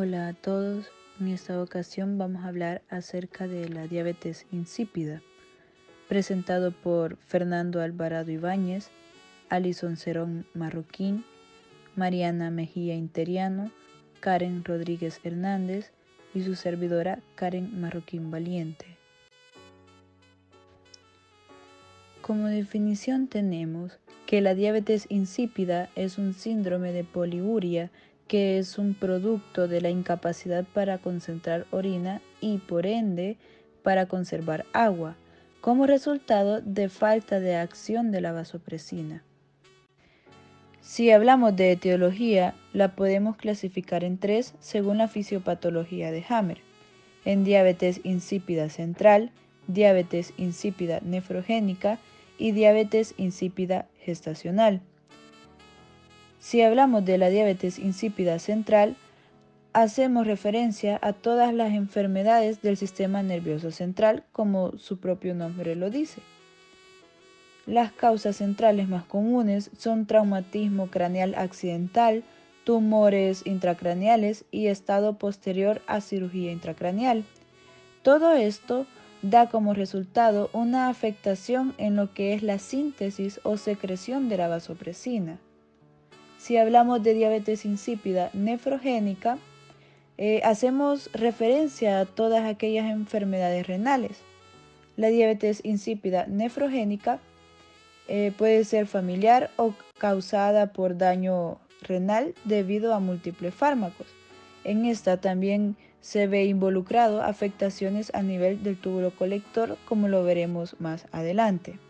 Hola a todos, en esta ocasión vamos a hablar acerca de la diabetes insípida, presentado por Fernando Alvarado Ibáñez, Alison Cerón Marroquín, Mariana Mejía Interiano, Karen Rodríguez Hernández y su servidora Karen Marroquín Valiente. Como definición tenemos que la diabetes insípida es un síndrome de poliuria que es un producto de la incapacidad para concentrar orina y por ende para conservar agua, como resultado de falta de acción de la vasopresina. Si hablamos de etiología, la podemos clasificar en tres según la fisiopatología de Hammer, en diabetes insípida central, diabetes insípida nefrogénica y diabetes insípida gestacional. Si hablamos de la diabetes insípida central, hacemos referencia a todas las enfermedades del sistema nervioso central, como su propio nombre lo dice. Las causas centrales más comunes son traumatismo craneal accidental, tumores intracraneales y estado posterior a cirugía intracraneal. Todo esto da como resultado una afectación en lo que es la síntesis o secreción de la vasopresina. Si hablamos de diabetes insípida nefrogénica, hacemos referencia a todas aquellas enfermedades renales. La diabetes insípida nefrogénica puede ser familiar o causada por daño renal debido a múltiples fármacos. En esta también se ve involucrado afectaciones a nivel del túbulo colector, como lo veremos más adelante.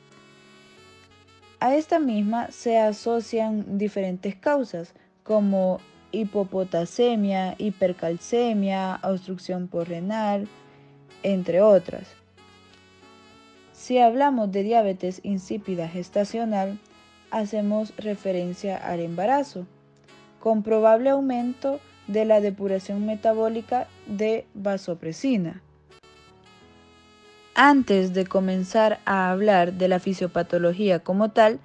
A esta misma se asocian diferentes causas como hipopotasemia, hipercalcemia, obstrucción renal, entre otras. Si hablamos de diabetes insípida gestacional, hacemos referencia al embarazo, con probable aumento de la depuración metabólica de vasopresina. Antes de comenzar a hablar de la fisiopatología como tal,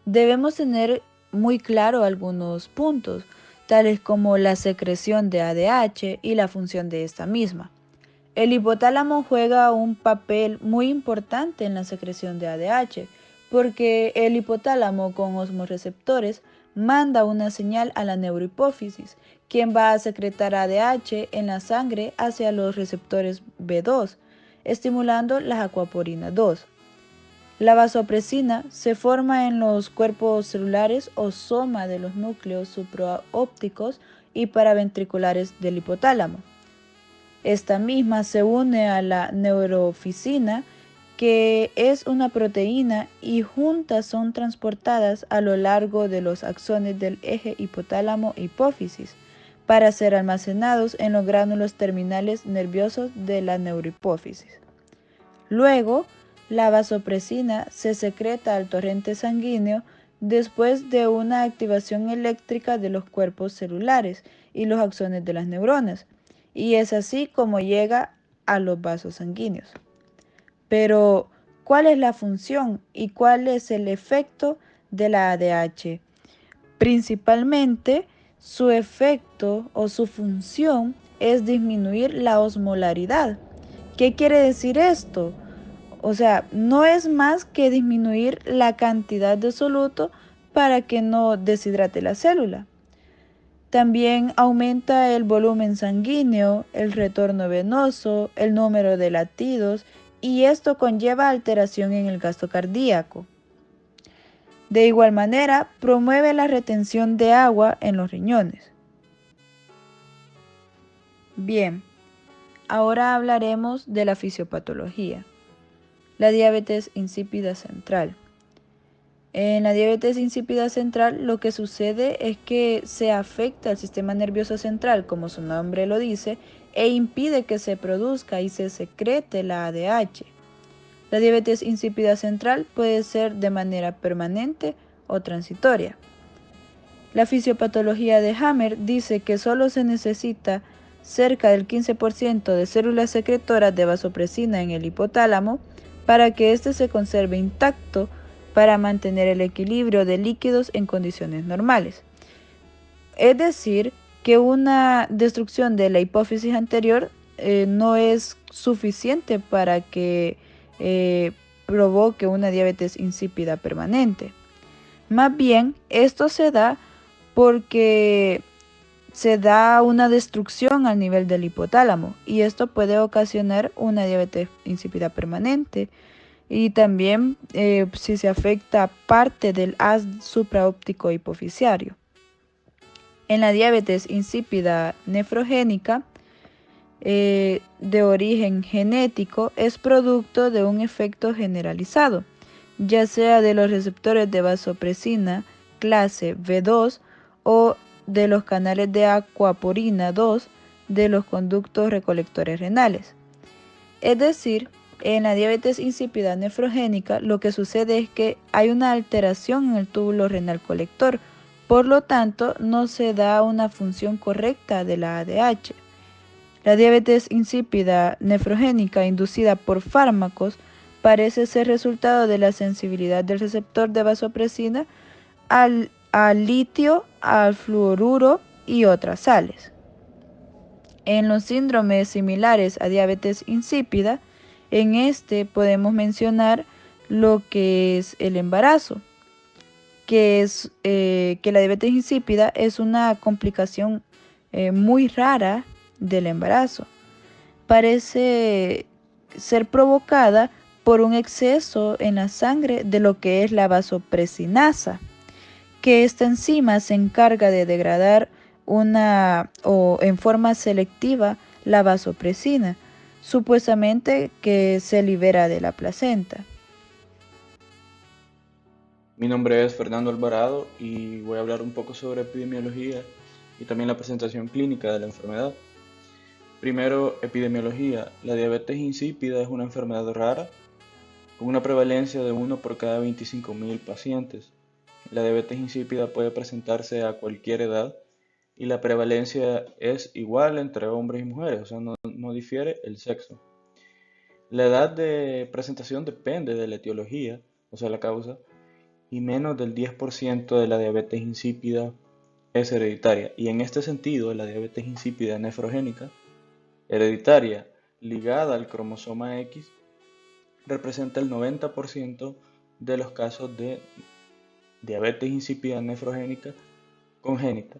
debemos tener muy claro algunos puntos, tales como la secreción de ADH y la función de esta misma. El hipotálamo juega un papel muy importante en la secreción de ADH, porque el hipotálamo con osmorreceptores manda una señal a la neurohipófisis, quien va a secretar ADH en la sangre hacia los receptores B2, estimulando la acuaporina 2. La vasopresina se forma en los cuerpos celulares o soma de los núcleos supraópticos y paraventriculares del hipotálamo. Esta misma se une a la neurofisina, que es una proteína, y juntas son transportadas a lo largo de los axones del eje hipotálamo-hipófisis para ser almacenados en los gránulos terminales nerviosos de la neurohipófisis. Luego, la vasopresina se secreta al torrente sanguíneo después de una activación eléctrica de los cuerpos celulares y los axones de las neuronas, y es así como llega a los vasos sanguíneos. Pero, ¿cuál es la función y cuál es el efecto de la ADH? Principalmente, su efecto o su función es disminuir la osmolaridad. ¿Qué quiere decir esto? O sea, no es más que disminuir la cantidad de soluto para que no deshidrate la célula. También aumenta el volumen sanguíneo, el retorno venoso, el número de latidos, y esto conlleva alteración en el gasto cardíaco. De igual manera, promueve la retención de agua en los riñones. Bien, ahora hablaremos de la fisiopatología. La diabetes insípida central. En la diabetes insípida central lo que sucede es que se afecta al sistema nervioso central, como su nombre lo dice, e impide que se produzca y se secrete la ADH. La diabetes insípida central puede ser de manera permanente o transitoria. La fisiopatología de Hammer dice que solo se necesita cerca del 15% de células secretoras de vasopresina en el hipotálamo para que éste se conserve intacto para mantener el equilibrio de líquidos en condiciones normales. Es decir, que una destrucción de la hipófisis anterior no es suficiente para que provoque una diabetes insípida permanente. Más bien, esto se da porque se da una destrucción al nivel del hipotálamo y esto puede ocasionar una diabetes insípida permanente. Y también si se afecta parte del haz supraóptico hipoficiario. En la diabetes insípida nefrogénica de origen genético es producto de un efecto generalizado, ya sea de los receptores de vasopresina clase V2 o de los canales de aquaporina 2 de los conductos recolectores renales. Es decir, en la diabetes insípida nefrogénica lo que sucede es que hay una alteración en el túbulo renal colector, por lo tanto no se da una función correcta de la ADH. La diabetes insípida nefrogénica inducida por fármacos parece ser resultado de la sensibilidad del receptor de vasopresina al litio, al fluoruro y otras sales. En los síndromes similares a diabetes insípida, en este podemos mencionar lo que es el embarazo, que la diabetes insípida es una complicación muy rara del embarazo. Parece ser provocada por un exceso en la sangre de lo que es la vasopresinasa, que esta enzima se encarga de degradar en forma selectiva la vasopresina, supuestamente que se libera de la placenta. Mi nombre es Fernando Alvarado y voy a hablar un poco sobre epidemiología y también la presentación clínica de la enfermedad. Primero, epidemiología. La diabetes insípida es una enfermedad rara con una prevalencia de 1 por cada 25.000 pacientes. La diabetes insípida puede presentarse a cualquier edad y la prevalencia es igual entre hombres y mujeres, o sea, no difiere el sexo. La edad de presentación depende de la etiología, o sea, la causa, y menos del 10% de la diabetes insípida es hereditaria. Y en este sentido, la diabetes insípida nefrogénica, hereditaria, ligada al cromosoma X, representa el 90% de los casos de diabetes insípida nefrogénica congénita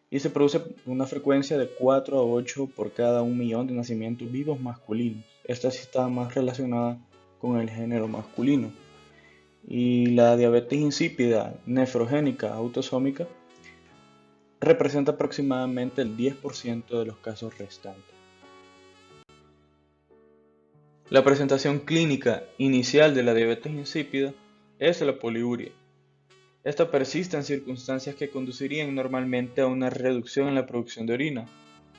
y se produce una frecuencia de 4 a 8 por cada 1 millón de nacimientos vivos masculinos. Esta sí está más relacionada con el género masculino. Y la diabetes insípida nefrogénica autosómica representa aproximadamente el 10% de los casos restantes. La presentación clínica inicial de la diabetes insípida es la poliuria. Esta persiste en circunstancias que conducirían normalmente a una reducción en la producción de orina,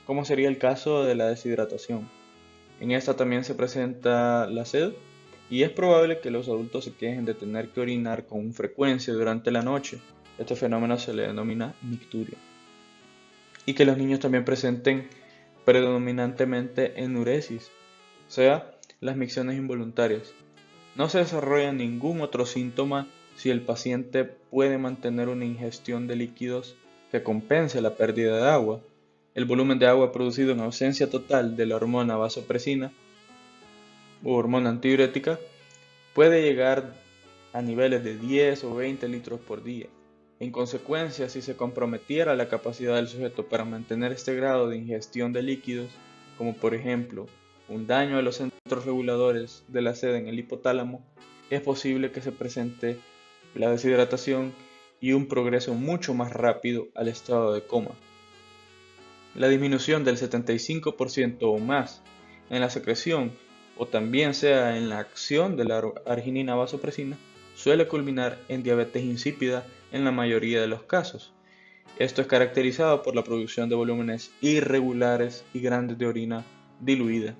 como sería el caso de la deshidratación. En esta también se presenta la sed y es probable que los adultos se quejen de tener que orinar con frecuencia durante la noche. Este fenómeno se le denomina micturia. Y que los niños también presenten predominantemente enuresis, o sea, las micciones involuntarias. No se desarrolla ningún otro síntoma si el paciente puede mantener una ingestión de líquidos que compense la pérdida de agua. El volumen de agua producido en ausencia total de la hormona vasopresina o hormona antidiurética puede llegar a niveles de 10 o 20 litros por día. En consecuencia, si se comprometiera la capacidad del sujeto para mantener este grado de ingestión de líquidos, como por ejemplo un daño a los centros reguladores de la sed en el hipotálamo, es posible que se presente la deshidratación y un progreso mucho más rápido al estado de coma. La disminución del 75% o más en la secreción o también sea en la acción de la arginina vasopresina suele culminar en diabetes insípida en la mayoría de los casos. Esto es caracterizado por la producción de volúmenes irregulares y grandes de orina diluida.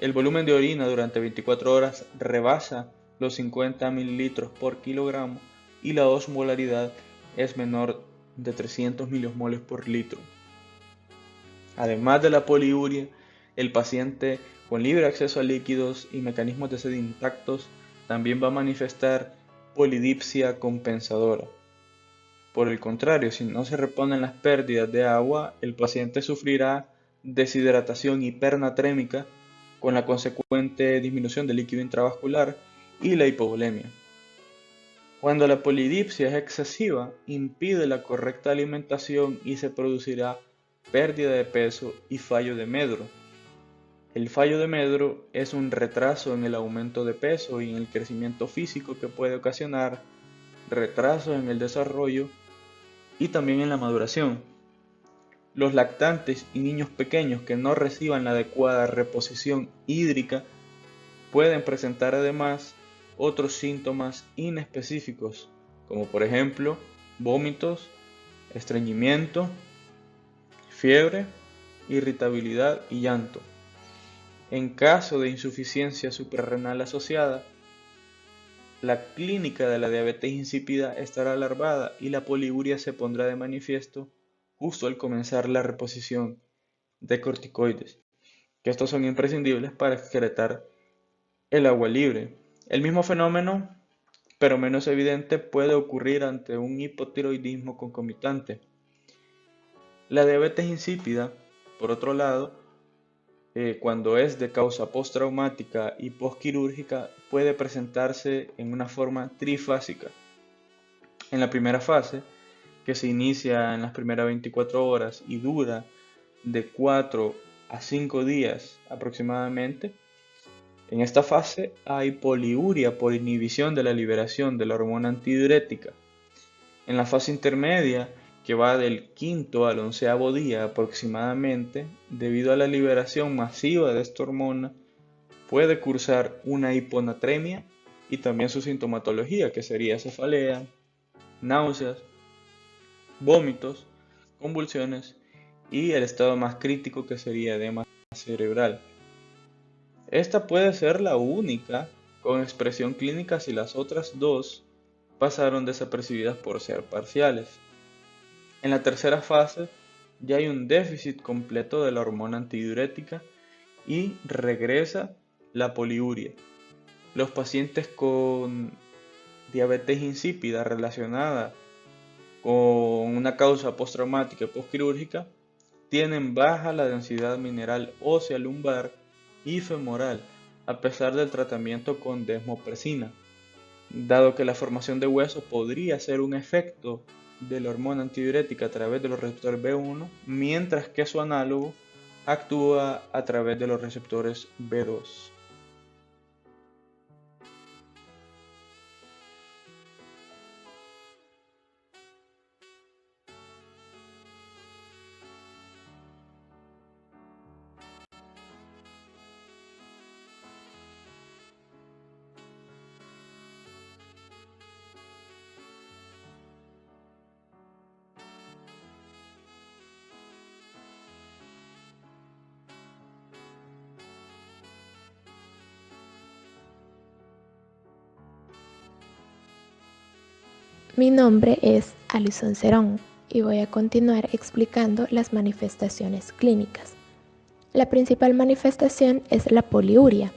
El volumen de orina durante 24 horas rebasa los 50 mililitros por kilogramo y la osmolaridad es menor de 300 milimoles por litro. Además de la poliuria, el paciente con libre acceso a líquidos y mecanismos de sed intactos también va a manifestar polidipsia compensadora. Por el contrario, si no se reponen las pérdidas de agua, el paciente sufrirá deshidratación hipernatrémica con la consecuente disminución del líquido intravascular y la hipovolemia. Cuando la polidipsia es excesiva, impide la correcta alimentación y se producirá pérdida de peso y fallo de Medro. El fallo de Medro es un retraso en el aumento de peso y en el crecimiento físico que puede ocasionar retrasos en el desarrollo y también en la maduración. Los lactantes y niños pequeños que no reciban la adecuada reposición hídrica pueden presentar además otros síntomas inespecíficos, como por ejemplo vómitos, estreñimiento, fiebre, irritabilidad y llanto. En caso de insuficiencia suprarrenal asociada, la clínica de la diabetes insípida estará alarmada y la poliuria se pondrá de manifiesto justo al comenzar la reposición de corticoides, que estos son imprescindibles para excretar el agua libre. El mismo fenómeno, pero menos evidente, puede ocurrir ante un hipotiroidismo concomitante. La diabetes insípida, por otro lado, cuando es de causa postraumática y postquirúrgica, puede presentarse en una forma trifásica. En la primera fase, que se inicia en las primeras 24 horas y dura de 4 a 5 días aproximadamente, en esta fase hay poliuria por inhibición de la liberación de la hormona antidiurética. En la fase intermedia, que va del quinto al 11º día aproximadamente, debido a la liberación masiva de esta hormona, puede cursar una hiponatremia y también su sintomatología, que sería cefalea, náuseas, vómitos, convulsiones y el estado más crítico, que sería edema cerebral. Esta puede ser la única con expresión clínica si las otras dos pasaron desapercibidas por ser parciales. En la tercera fase ya hay un déficit completo de la hormona antidiurética y regresa la poliuria. Los pacientes con diabetes insípida relacionada con una causa postraumática y postquirúrgica tienen baja la densidad mineral ósea lumbar y femoral a pesar del tratamiento con desmopresina, dado que la formación de hueso podría ser un efecto de la hormona antidiurética a través de los receptores B1, mientras que su análogo actúa a través de los receptores B2. Mi nombre es Alison Cerón y voy a continuar explicando las manifestaciones clínicas. La principal manifestación es la poliuria,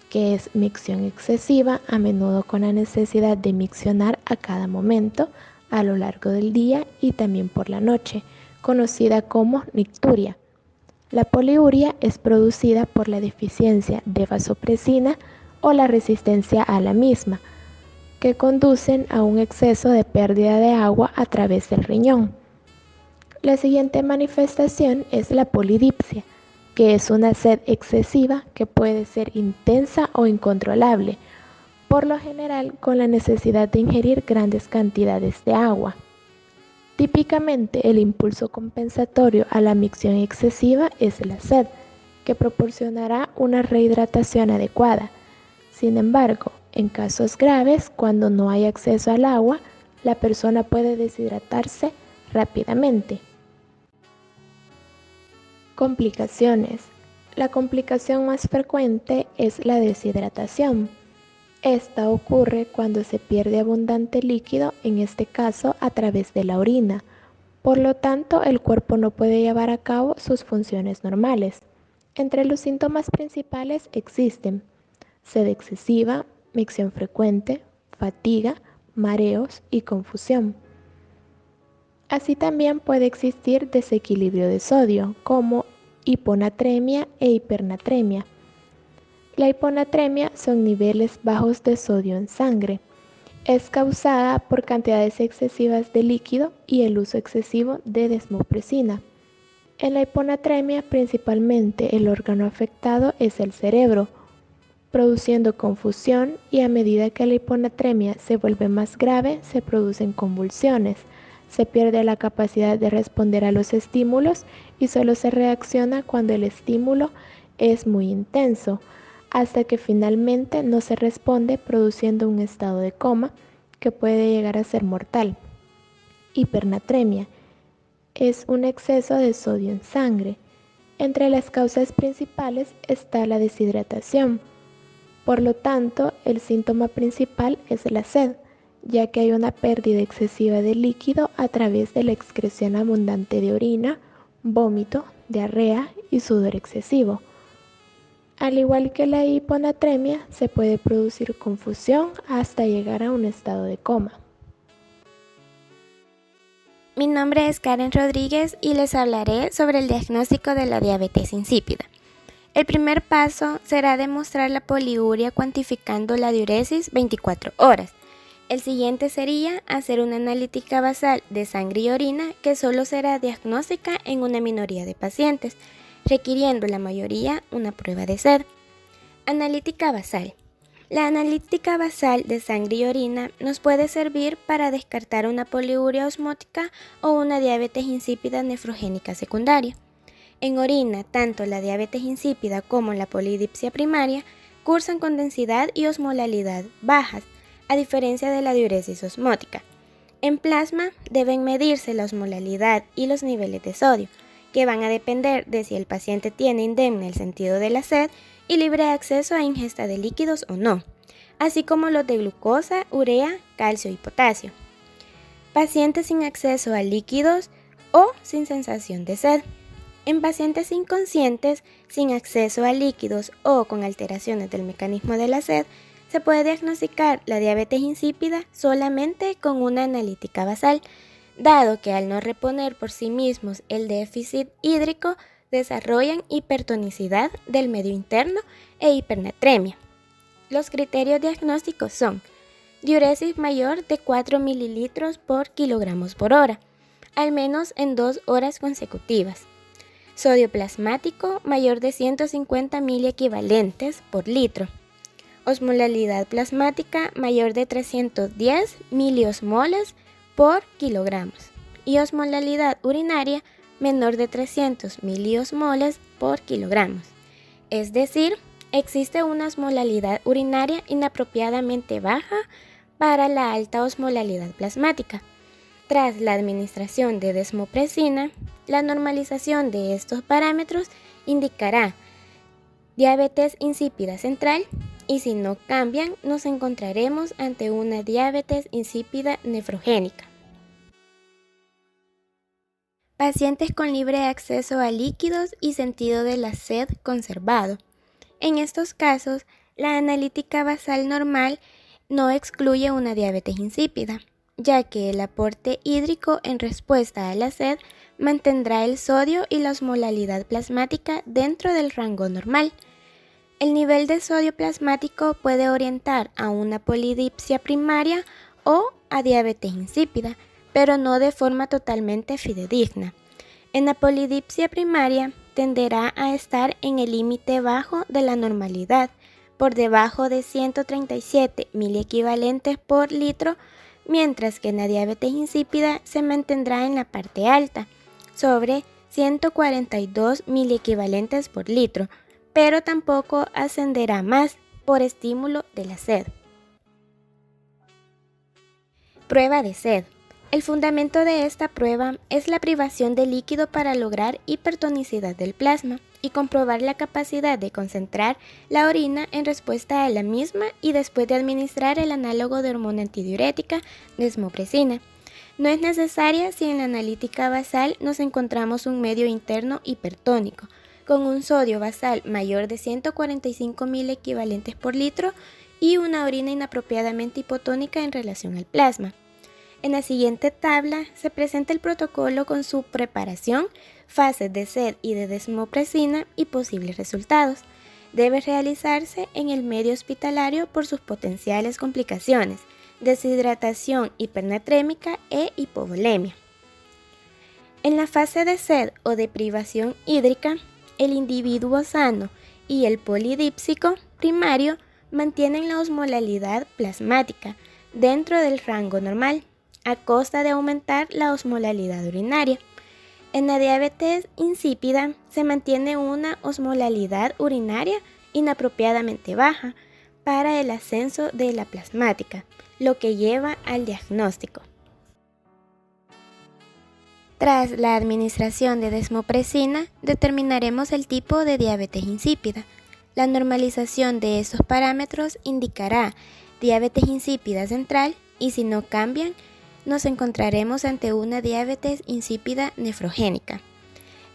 que es micción excesiva, a menudo con la necesidad de miccionar a cada momento a lo largo del día y también por la noche, conocida como nicturia. La poliuria es producida por la deficiencia de vasopresina o la resistencia a la misma, que conducen a un exceso de pérdida de agua a través del riñón. La siguiente manifestación es la polidipsia, que es una sed excesiva que puede ser intensa o incontrolable, por lo general con la necesidad de ingerir grandes cantidades de agua. Típicamente el impulso compensatorio a la micción excesiva es la sed, que proporcionará una rehidratación adecuada. Sin embargo, en casos graves, cuando no hay acceso al agua, la persona puede deshidratarse rápidamente. Complicaciones. La complicación más frecuente es la deshidratación. Esta ocurre cuando se pierde abundante líquido, en este caso a través de la orina. Por lo tanto, el cuerpo no puede llevar a cabo sus funciones normales. Entre los síntomas principales existen sed excesiva, micción frecuente, fatiga, mareos y confusión. Así también puede existir desequilibrio de sodio, como hiponatremia e hipernatremia. La hiponatremia son niveles bajos de sodio en sangre. Es causada por cantidades excesivas de líquido y el uso excesivo de desmopresina. En la hiponatremia, principalmente el órgano afectado es el cerebro, produciendo confusión, y a medida que la hiponatremia se vuelve más grave, se producen convulsiones, se pierde la capacidad de responder a los estímulos y solo se reacciona cuando el estímulo es muy intenso, hasta que finalmente no se responde, produciendo un estado de coma que puede llegar a ser mortal. Hipernatremia es un exceso de sodio en sangre. Entre las causas principales está la deshidratación. Por lo tanto, el síntoma principal es la sed, ya que hay una pérdida excesiva de líquido a través de la excreción abundante de orina, vómito, diarrea y sudor excesivo. Al igual que la hiponatremia, se puede producir confusión hasta llegar a un estado de coma. Mi nombre es Karen Rodríguez y les hablaré sobre el diagnóstico de la diabetes insípida. El primer paso será demostrar la poliuria cuantificando la diuresis 24 horas. El siguiente sería hacer una analítica basal de sangre y orina que solo será diagnóstica en una minoría de pacientes, requiriendo la mayoría una prueba de sed. Analítica basal. La analítica basal de sangre y orina nos puede servir para descartar una poliuria osmótica o una diabetes insípida nefrogénica secundaria. En orina, tanto la diabetes insípida como la polidipsia primaria cursan con densidad y osmolalidad bajas, a diferencia de la diuresis osmótica. En plasma deben medirse la osmolalidad y los niveles de sodio, que van a depender de si el paciente tiene indemne el sentido de la sed y libre acceso a ingesta de líquidos o no, así como los de glucosa, urea, calcio y potasio. Pacientes sin acceso a líquidos o sin sensación de sed. En pacientes inconscientes, sin acceso a líquidos o con alteraciones del mecanismo de la sed, se puede diagnosticar la diabetes insípida solamente con una analítica basal, dado que al no reponer por sí mismos el déficit hídrico, desarrollan hipertonicidad del medio interno e hipernatremia. Los criterios diagnósticos son diuresis mayor de 4 ml por kilogramos por hora, al menos en 2 horas consecutivas. Sodio plasmático mayor de 150 miliequivalentes por litro. Osmolalidad plasmática mayor de 310 miliosmoles por kilogramos. Y osmolalidad urinaria menor de 300 miliosmoles por kilogramos. Es decir, existe una osmolalidad urinaria inapropiadamente baja para la alta osmolalidad plasmática. Tras la administración de desmopresina, la normalización de estos parámetros indicará diabetes insípida central y si no cambian, nos encontraremos ante una diabetes insípida nefrogénica. Pacientes con libre acceso a líquidos y sentido de la sed conservado. En estos casos, la analítica basal normal no excluye una diabetes insípida, ya que el aporte hídrico en respuesta a la sed mantendrá el sodio y la osmolalidad plasmática dentro del rango normal. El nivel de sodio plasmático puede orientar a una polidipsia primaria o a diabetes insípida, pero no de forma totalmente fidedigna. En la polidipsia primaria tenderá a estar en el límite bajo de la normalidad, por debajo de 137 miliequivalentes por litro, mientras que en la diabetes insípida se mantendrá en la parte alta, sobre 142 miliequivalentes por litro, pero tampoco ascenderá más por estímulo de la sed. Prueba de sed. El fundamento de esta prueba es la privación de líquido para lograr hipertonicidad del plasma y comprobar la capacidad de concentrar la orina en respuesta a la misma y después de administrar el análogo de hormona antidiurética, desmopresina. No es necesaria si en la analítica basal nos encontramos un medio interno hipertónico, con un sodio basal mayor de 145 miliequivalentes por litro y una orina inapropiadamente hipotónica en relación al plasma. En la siguiente tabla se presenta el protocolo con su preparación, fases de sed y de desmopresina y posibles resultados. Debe realizarse en el medio hospitalario por sus potenciales complicaciones, deshidratación hipernatrémica e hipovolemia. En la fase de sed o de privación hídrica, el individuo sano y el polidípsico primario mantienen la osmolalidad plasmática dentro del rango normal, a costa de aumentar la osmolalidad urinaria. En la diabetes insípida se mantiene una osmolalidad urinaria inapropiadamente baja para el ascenso de la plasmática, lo que lleva al diagnóstico. Tras la administración de desmopresina, determinaremos el tipo de diabetes insípida. La normalización de estos parámetros indicará diabetes insípida central y si no cambian, nos encontraremos ante una diabetes insípida nefrogénica.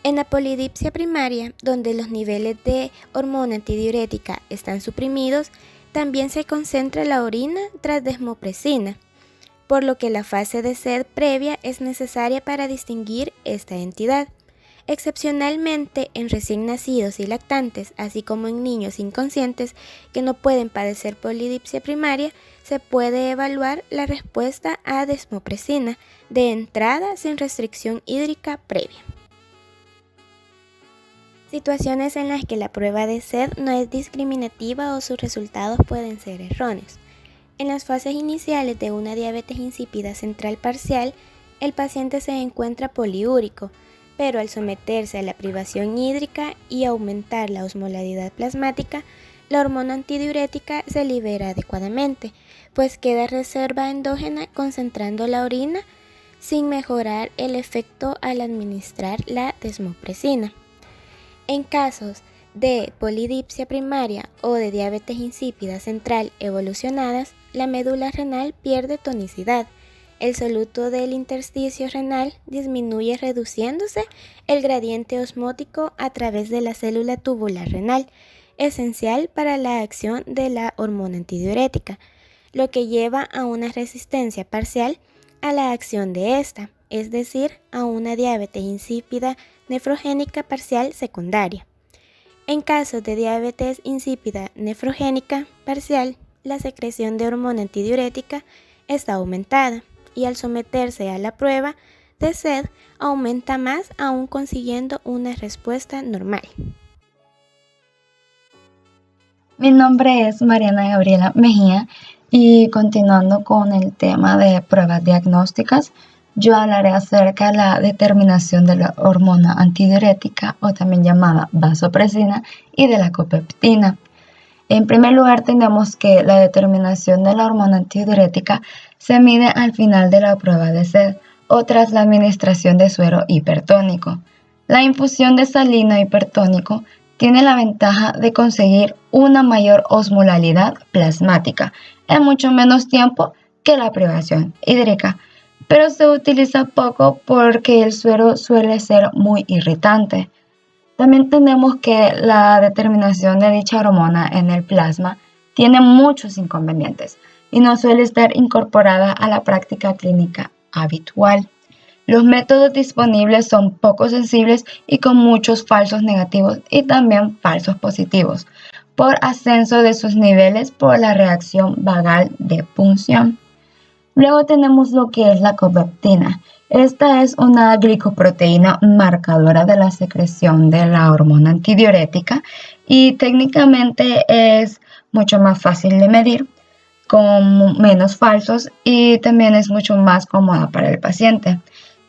En la polidipsia primaria, donde los niveles de hormona antidiurética están suprimidos, también se concentra la orina tras desmopresina, por lo que la fase de sed previa es necesaria para distinguir esta entidad. Excepcionalmente, en recién nacidos y lactantes, así como en niños inconscientes que no pueden padecer polidipsia primaria, se puede evaluar la respuesta a desmopresina de entrada sin restricción hídrica previa. Situaciones en las que la prueba de sed no es discriminativa o sus resultados pueden ser erróneos. En las fases iniciales de una diabetes insípida central parcial, el paciente se encuentra poliúrico, pero al someterse a la privación hídrica y aumentar la osmolalidad plasmática, la hormona antidiurética se libera adecuadamente, pues queda reserva endógena concentrando la orina sin mejorar el efecto al administrar la desmopresina. En casos de polidipsia primaria o de diabetes insípida central evolucionadas, la médula renal pierde tonicidad. El soluto del intersticio renal disminuye reduciéndose el gradiente osmótico a través de la célula tubular renal, esencial para la acción de la hormona antidiurética, lo que lleva a una resistencia parcial a la acción de esta, es decir, a una diabetes insípida nefrogénica parcial secundaria. En casos de diabetes insípida nefrogénica parcial, la secreción de hormona antidiurética está aumentada y al someterse a la prueba de sed aumenta más aún consiguiendo una respuesta normal. Mi nombre es Mariana Gabriela Mejía y continuando con el tema de pruebas diagnósticas, yo hablaré acerca de la determinación de la hormona antidiurética o también llamada vasopresina y de la copeptina. En primer lugar, tenemos que la determinación de la hormona antidiurética se mide al final de la prueba de sed o tras la administración de suero hipertónico. La infusión de salino hipertónico tiene la ventaja de conseguir una mayor osmolalidad plasmática en mucho menos tiempo que la privación hídrica, pero se utiliza poco porque el suero suele ser muy irritante. También tenemos que la determinación de dicha hormona en el plasma tiene muchos inconvenientes y no suele estar incorporada a la práctica clínica habitual. Los métodos disponibles son poco sensibles y con muchos falsos negativos y también falsos positivos por ascenso de sus niveles por la reacción vagal de punción. Luego tenemos lo que es la copeptina. Esta es una glicoproteína marcadora de la secreción de la hormona antidiurética y técnicamente es mucho más fácil de medir, con menos falsos y también es mucho más cómoda para el paciente,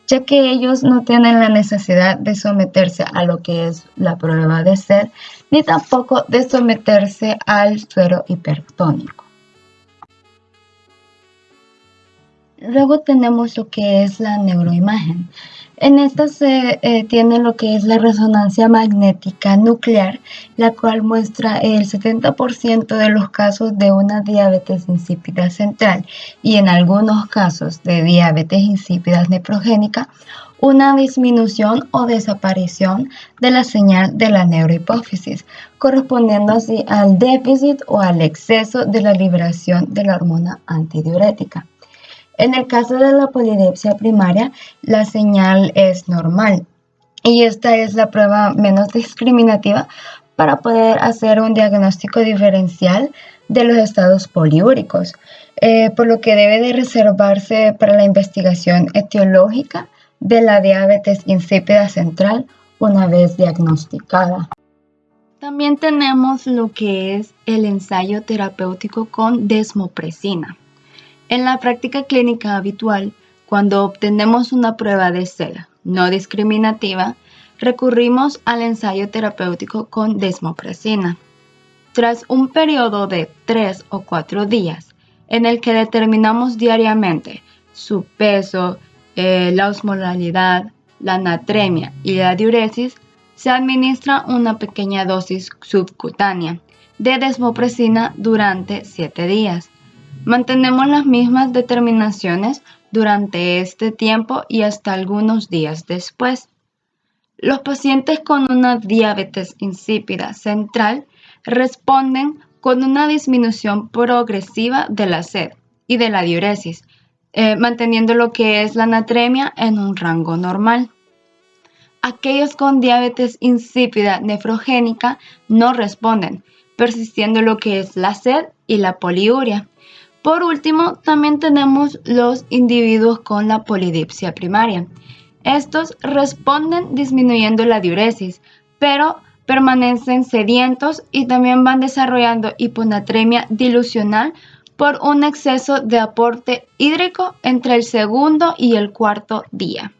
ya que ellos no tienen la necesidad de someterse a lo que es la prueba de sed, ni tampoco de someterse al suero hipertónico. Luego tenemos lo que es la neuroimagen. En esta se tiene lo que es la resonancia magnética nuclear, la cual muestra el 70% de los casos de una diabetes insípida central y en algunos casos de diabetes insípida nefrogénica, una disminución o desaparición de la señal de la neurohipófisis, correspondiendo así al déficit o al exceso de la liberación de la hormona antidiurética. En el caso de la polidipsia primaria, la señal es normal y esta es la prueba menos discriminativa para poder hacer un diagnóstico diferencial de los estados poliúricos, por lo que debe de reservarse para la investigación etiológica de la diabetes insípida central una vez diagnosticada. También tenemos lo que es el ensayo terapéutico con desmopresina. En la práctica clínica habitual, cuando obtenemos una prueba de sed no discriminativa, recurrimos al ensayo terapéutico con desmopresina. Tras un periodo de 3 o 4 días, en el que determinamos diariamente su peso, la osmolalidad, la natremia y la diuresis, se administra una pequeña dosis subcutánea de desmopresina durante 7 días. Mantenemos las mismas determinaciones durante este tiempo y hasta algunos días después. Los pacientes con una diabetes insípida central responden con una disminución progresiva de la sed y de la diuresis, manteniendo lo que es la natremia en un rango normal. Aquellos con diabetes insípida nefrogénica no responden, persistiendo lo que es la sed y la poliuria. Por último, también tenemos los individuos con la polidipsia primaria. Estos responden disminuyendo la diuresis, pero permanecen sedientos y también van desarrollando hiponatremia dilucional por un exceso de aporte hídrico entre el segundo y el cuarto día.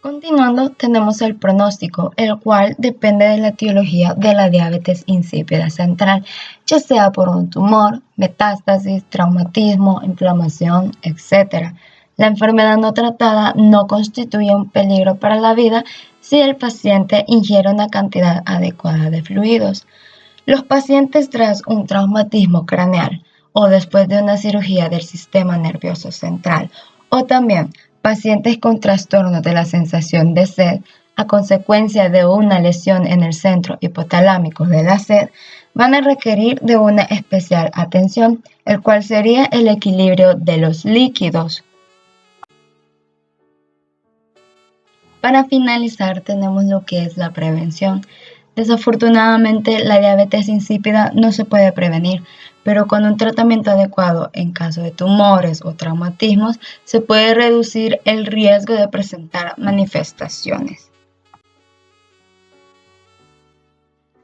Continuando, tenemos el pronóstico, el cual depende de la etiología de la diabetes insípida central, ya sea por un tumor, metástasis, traumatismo, inflamación, etc. La enfermedad no tratada no constituye un peligro para la vida si el paciente ingiere una cantidad adecuada de fluidos. Los pacientes tras un traumatismo craneal o después de una cirugía del sistema nervioso central o también pacientes con trastornos de la sensación de sed a consecuencia de una lesión en el centro hipotalámico de la sed van a requerir de una especial atención, el cual sería el equilibrio de los líquidos. Para finalizar, tenemos lo que es la prevención. Desafortunadamente, la diabetes insípida no se puede prevenir, pero con un tratamiento adecuado en caso de tumores o traumatismos, se puede reducir el riesgo de presentar manifestaciones.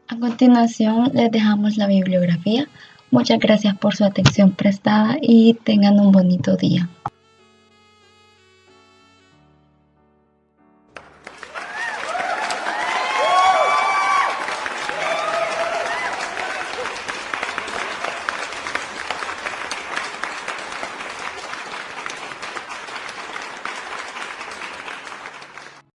A continuación, les dejamos la bibliografía. Muchas gracias por su atención prestada y tengan un bonito día.